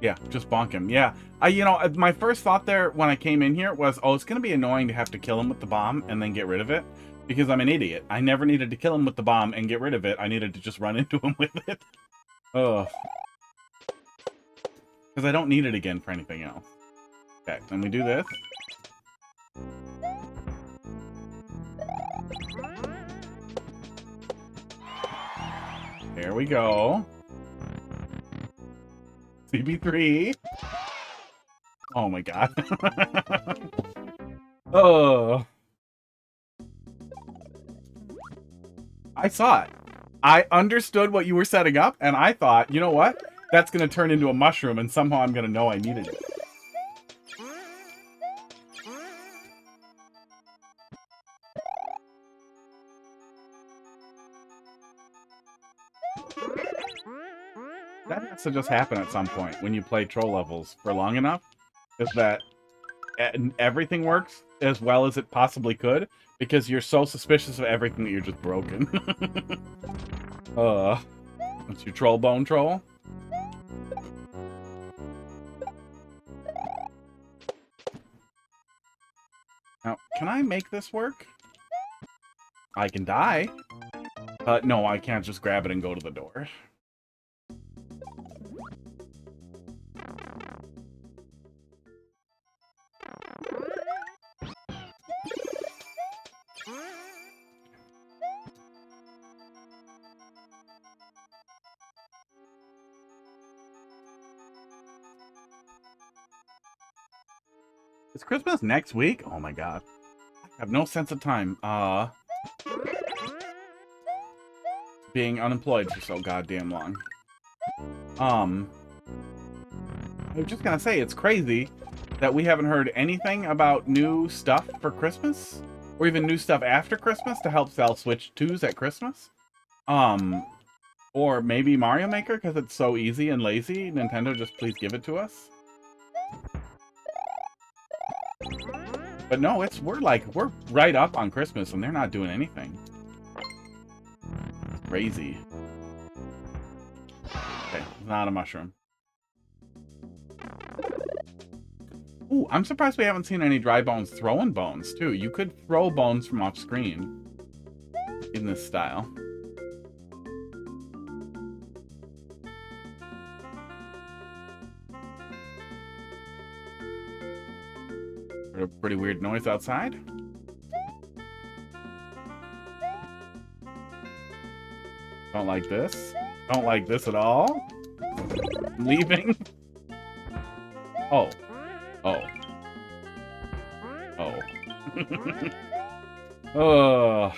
[SPEAKER 1] Yeah, just bonk him. Yeah. You know, my first thought there when I came in here was, oh, it's going to be annoying to have to kill him with the bomb and then get rid of it. Because I'm an idiot. I never needed to kill him with the bomb and get rid of it. I needed to just run into him with it. Ugh. Because I don't need it again for anything else. Okay, then we do this. There we go. CB3. Oh my god. Oh. I saw it. I understood what you were setting up, and I thought, you know what? That's going to turn into a mushroom, and somehow I'm going to know I needed it. That has to just happen at some point when you play troll levels for long enough, is that everything works as well as it possibly could, because you're so suspicious of everything that you're just broken. What's your troll bone troll? Now, can I make this work? I can die. No, I can't just grab it and go to the door. Is Christmas next week? Oh my god. I have no sense of time. Being unemployed for so goddamn long. I was just gonna say, it's crazy that we haven't heard anything about new stuff for Christmas, or even new stuff after Christmas to help sell Switch 2s at Christmas. Or maybe Mario Maker, because it's so easy and lazy. Nintendo, just please give it to us. But no, we're right up on Christmas, and they're not doing anything. It's crazy. Okay, not a mushroom. Ooh, I'm surprised we haven't seen any dry bones throwing bones, too. You could throw bones from off screen in this style. Heard a pretty weird noise outside. Don't like this. Don't like this at all. I'm leaving. Oh. Oh. Oh. Oh.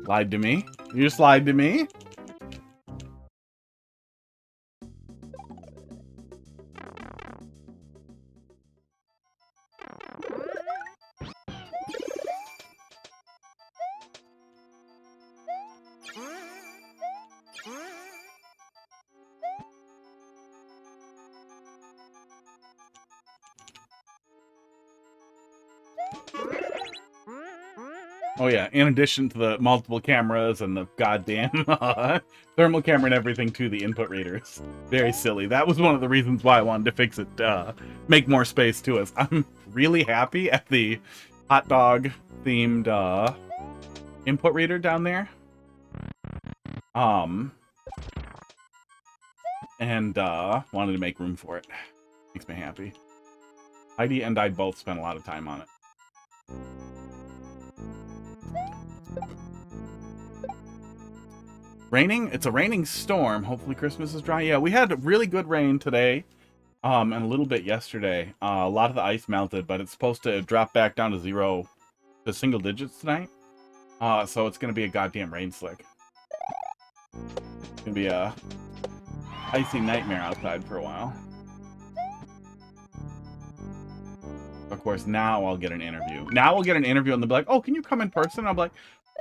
[SPEAKER 1] Lied to me? You just lied to me? Oh yeah, in addition to the multiple cameras and the goddamn thermal camera and everything to the input readers. Very silly. That was one of the reasons why I wanted to fix it, make more space to us. I'm really happy at the hot dog themed input reader down there. And wanted to make room for it. Makes me happy. Heidi and I both spent a lot of time on it. Raining? It's a raining storm. Hopefully Christmas is dry. Yeah, we had really good rain today. And a little bit yesterday. A lot of the ice melted, but it's supposed to drop back down to single digits tonight. So it's gonna be a goddamn rain slick. It's gonna be a icy nightmare outside for a while. Of course, now I'll get an interview. Now we'll get an interview and they'll be like, oh, can you come in person? I'll be like,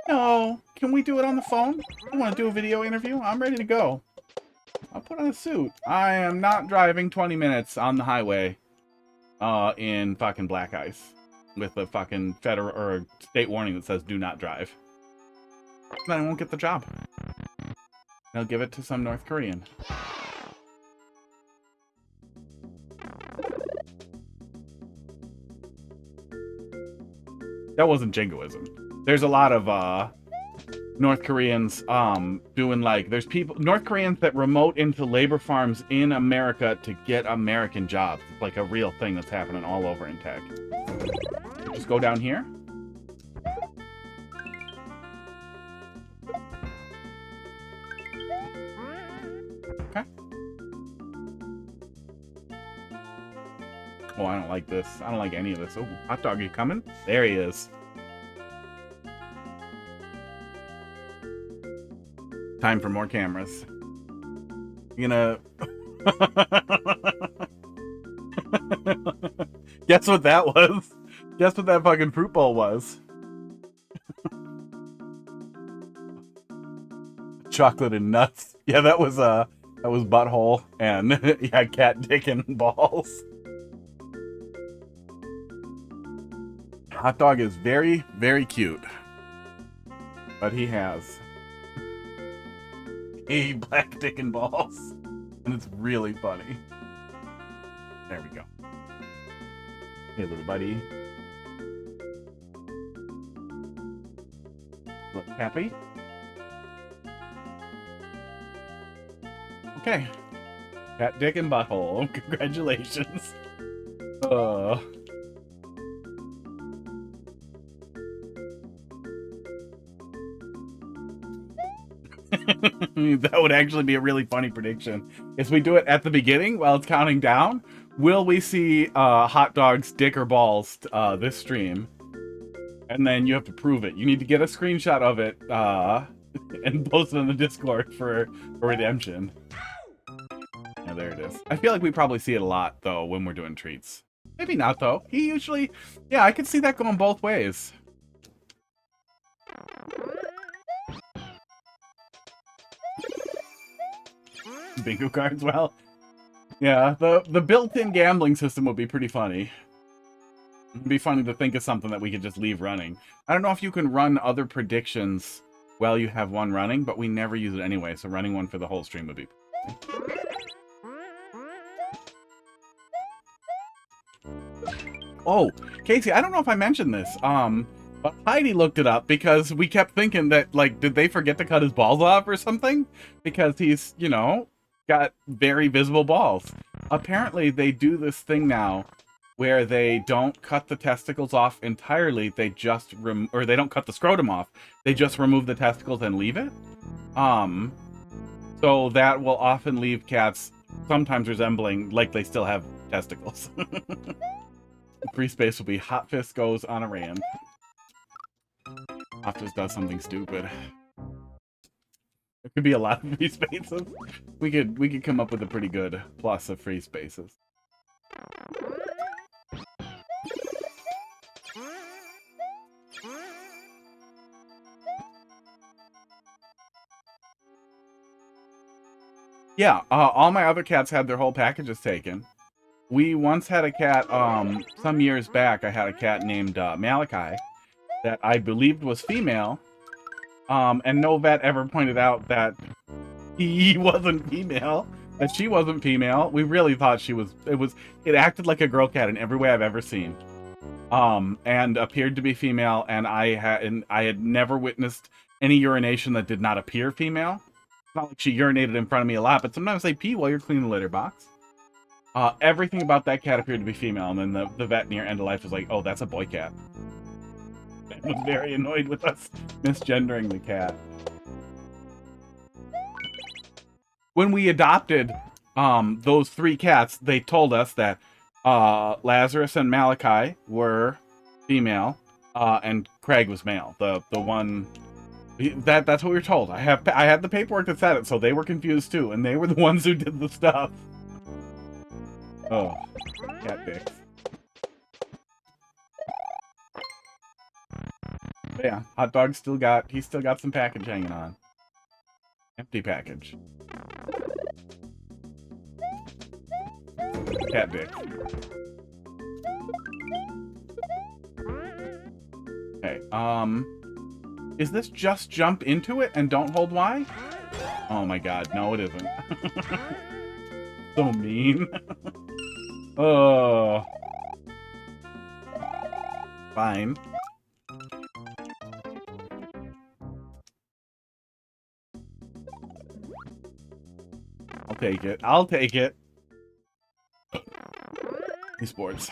[SPEAKER 1] no, can we do it on the phone? You want to do a video interview? I'm ready to go. I'll put on a suit. I am not driving 20 minutes on the highway in fucking black ice with a fucking federal or state warning that says do not drive. Then I won't get the job. They'll give it to some North Korean. That wasn't jingoism. There's a lot of North Koreans doing like there's North Koreans that remote into labor farms in America to get American jobs. It's like a real thing that's happening all over in tech. Just go down here. Okay. Oh, I don't like this. I don't like any of this. Oh, hot dog, you coming? There he is. Time for more cameras. You gonna... Guess what that was? Guess what that fucking fruit bowl was? Chocolate and nuts. Yeah, that was butthole and yeah, cat dick and balls. Hot dog is very, very cute. But he has a black dick and balls. And it's really funny. There we go. Hey, little buddy. Look happy? Okay. Cat dick and butthole. Congratulations. That would actually be a really funny prediction. If we do it at the beginning while it's counting down, will we see hot dog's dick or balls this stream? And then you have to prove it. You need to get a screenshot of it and post it on the Discord for redemption. Yeah, there it is. I feel like we probably see it a lot, though, when we're doing treats. Maybe not, though. He usually... Yeah, I could see that going both ways. Bingo cards, well... Yeah, the built-in gambling system would be pretty funny. It'd be funny to think of something that we could just leave running. I don't know if you can run other predictions while you have one running, but we never use it anyway, so running one for the whole stream would be... Oh, Casey, I don't know if I mentioned this, but Heidi looked it up because we kept thinking that, like, did they forget to cut his balls off or something? Because he's, you know, got very visible balls. Apparently, they do this thing now where they don't cut the testicles off entirely, they just or they don't cut the scrotum off, they just remove the testicles and leave it. So that will often leave cats sometimes resembling like they still have testicles. Free space will be Hot Fist goes on a rant. Hot Fist does something stupid. There could be a lot of free spaces. We could come up with a pretty good plus of free spaces. Yeah, all my other cats had their whole packages taken. We once had a cat, some years back, I had a cat named Malachi that I believed was female. And no vet ever pointed out that he wasn't female, that she wasn't female. We really thought she was. It acted like a girl cat in every way I've ever seen. And appeared to be female, and I had never witnessed any urination that did not appear female. It's not like she urinated in front of me a lot, but sometimes they pee while you're cleaning the litter box. Everything about that cat appeared to be female, and then the vet near end of life was like, "Oh, that's a boy cat." And was very annoyed with us misgendering the cat. When we adopted those 3 cats, they told us that Lazarus and Malachi were female, and Craig was male. The one that's what we were told. I had the paperwork that said it, so they were confused too, and they were the ones who did the stuff. Oh, cat dicks. But yeah, hot dog still got some package hanging on. Empty package. Cat dick. Okay, is this just jump into it and don't hold Y? Oh my god, no it isn't. So mean. Oh. Fine. I'll take it. I'll take it. Esports.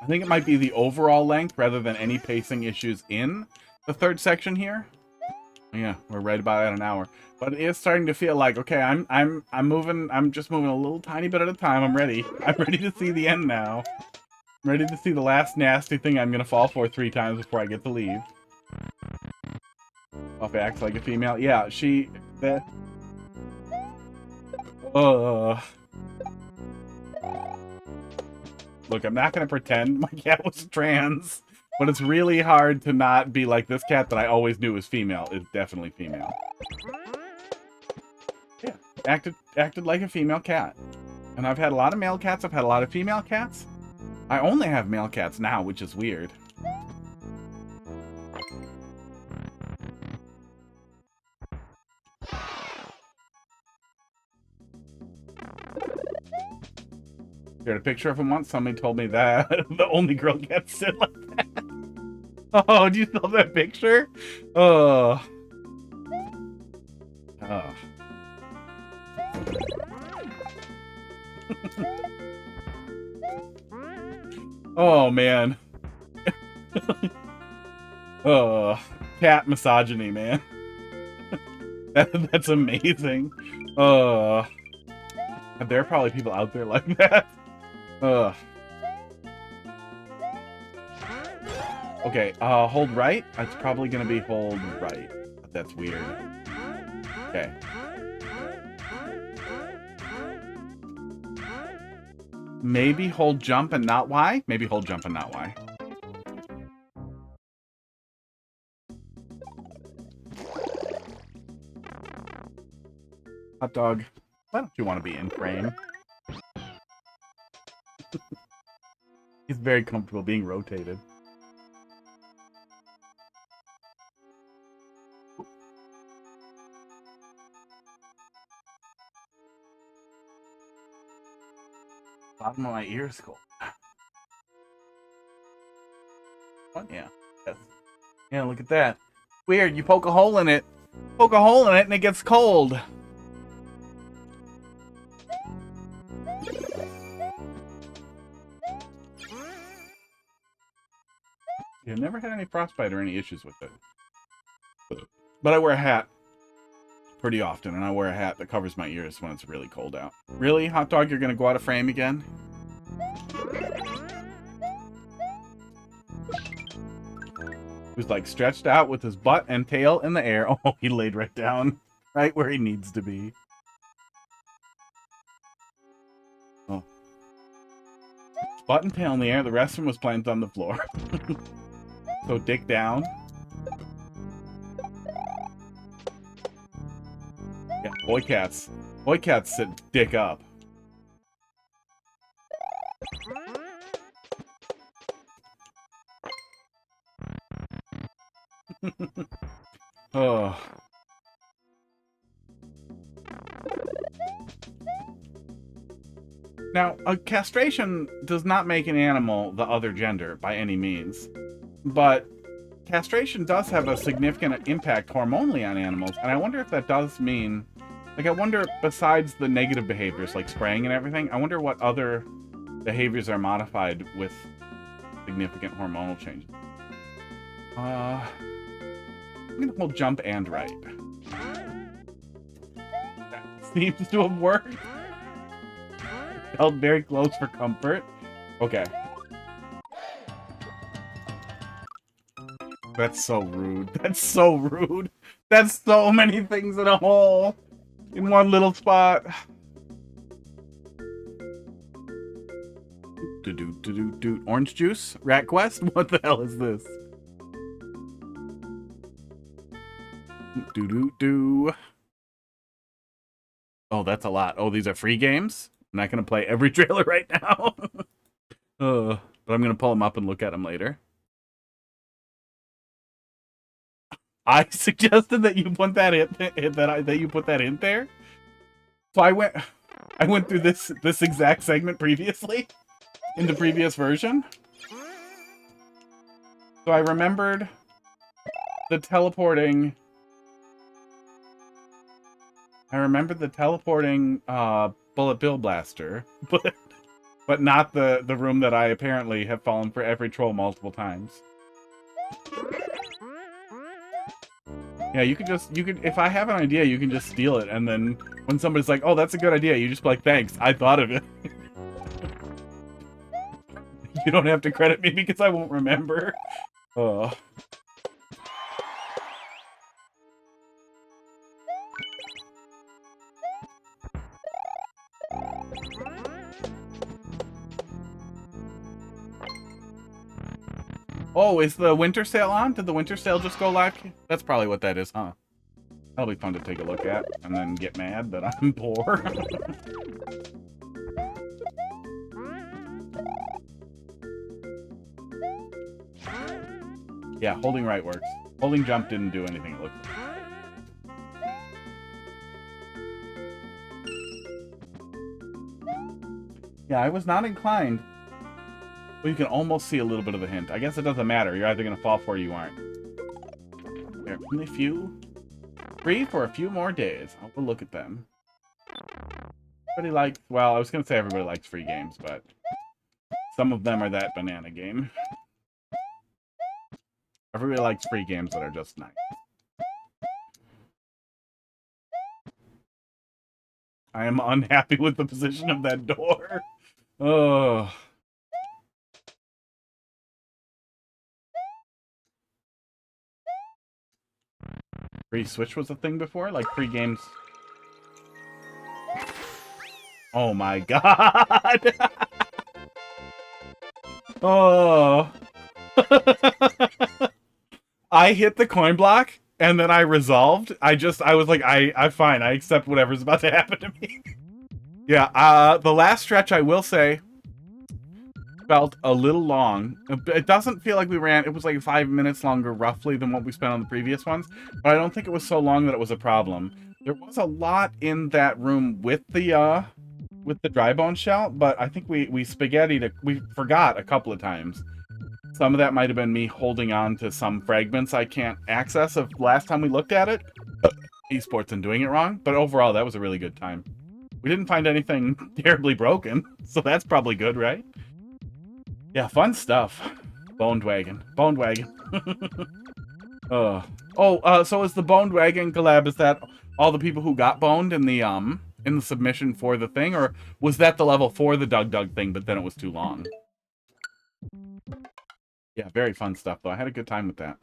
[SPEAKER 1] I think it might be the overall length rather than any pacing issues in the 3rd section here. Yeah, we're right about at an hour. But it is starting to feel like, okay, I'm just moving a little tiny bit at a time. I'm ready. I'm ready to see the end now. I'm ready to see the last nasty thing I'm gonna fall for 3 times before I get to leave. Buffy acts like a female. Yeah, she Look, I'm not gonna pretend my cat was trans, but it's really hard to not be like this cat that I always knew was female is definitely female. Yeah, acted like a female cat. And I've had a lot of male cats, I've had a lot of female cats. I only have male cats now, which is weird. Shared a picture of him once. Somebody told me that the only girl cats sit like that. Oh, do you still have that picture? Oh. Oh. Oh, man. Oh. Cat misogyny, man. That's amazing. Oh. There are probably people out there like that. Ugh. Okay, hold right? It's probably gonna be hold right. That's weird. Okay. Maybe hold jump and not Y? Maybe hold jump and not Y. Hot dog, why don't you want to be in frame? He's very comfortable being rotated. Bottom of my ear is cold. What? Yeah. Yes. Yeah, look at that. Weird, you poke a hole in it. Poke a hole in it and it gets cold. I've never had any frostbite or any issues with it. But I wear a hat pretty often, and I wear a hat that covers my ears when it's really cold out. Really, hot dog, you're gonna go out of frame again? He was like stretched out with his butt and tail in the air. Oh, he laid right down, right where he needs to be. Oh. Butt and tail in the air, the rest of him was planted on the floor. So dick down. Yeah, boy cats. Boy cats sit dick up. Oh. Now, a castration does not make an animal the other gender by any means, but castration does have a significant impact hormonally on animals, and I wonder if that does mean, like, I wonder, besides the negative behaviors like spraying and everything, I wonder what other behaviors are modified with significant hormonal changes. I'm gonna hold jump and right. That seems to have worked. Held very close for comfort. Okay. That's so rude. That's so rude. That's so many things in a hole. In one little spot. Do. Orange juice? Rat Quest? What the hell is this? Do. Oh, that's a lot. Oh, these are free games? I'm not going to play every trailer right now. But I'm going to pull them up and look at them later. I suggested that you put that in, that you put that in there. So I went through this exact segment previously in the previous version. So I remembered the teleporting. I remembered the teleporting bullet bill blaster, but not the room that I apparently have fallen for every troll multiple times. Yeah, you could if I have an idea, you can just steal it, and then when somebody's like, "Oh, that's a good idea," you just be like, "Thanks, I thought of it." You don't have to credit me because I won't remember. Oh. Oh, is the winter sale on? Did the winter sale just go live? That's probably what that is, huh? That'll be fun to take a look at and then get mad that I'm poor. Yeah, holding right works. Holding jump didn't do anything, it looks like. Yeah, I was not inclined. Well, you can almost see a little bit of the hint. I guess it doesn't matter. You're either going to fall for it or you aren't. There, only a few. Free for a few more days. I'll go look at them. Everybody likes... Well, I was going to say everybody likes free games, but... Some of them are that banana game. Everybody likes free games that are just nice. I am unhappy with the position of that door. Oh... Free Switch was a thing before? Like, free games... Oh my god! Oh... I hit the coin block, and then I resolved. I was like, I'm fine. I accept whatever's about to happen to me. Yeah, the last stretch, I will say, felt a little long. It doesn't feel like we ran... It was like 5 minutes longer, roughly, than what we spent on the previous ones. But I don't think it was so long that it was a problem. There was a lot in that room with the dry bone shell, but I think we spaghettied... We forgot a couple of times. Some of that might have been me holding on to some fragments I can't access of last time we looked at it. Esports and doing it wrong. But overall, that was a really good time. We didn't find anything terribly broken, so that's probably good, right? Yeah, fun stuff. Boned Wagon. Boned Wagon. So is the Boned Wagon collab, is that all the people who got boned in the submission for the thing, or was that the level for the Doug thing, but then it was too long? Yeah, very fun stuff, though. I had a good time with that.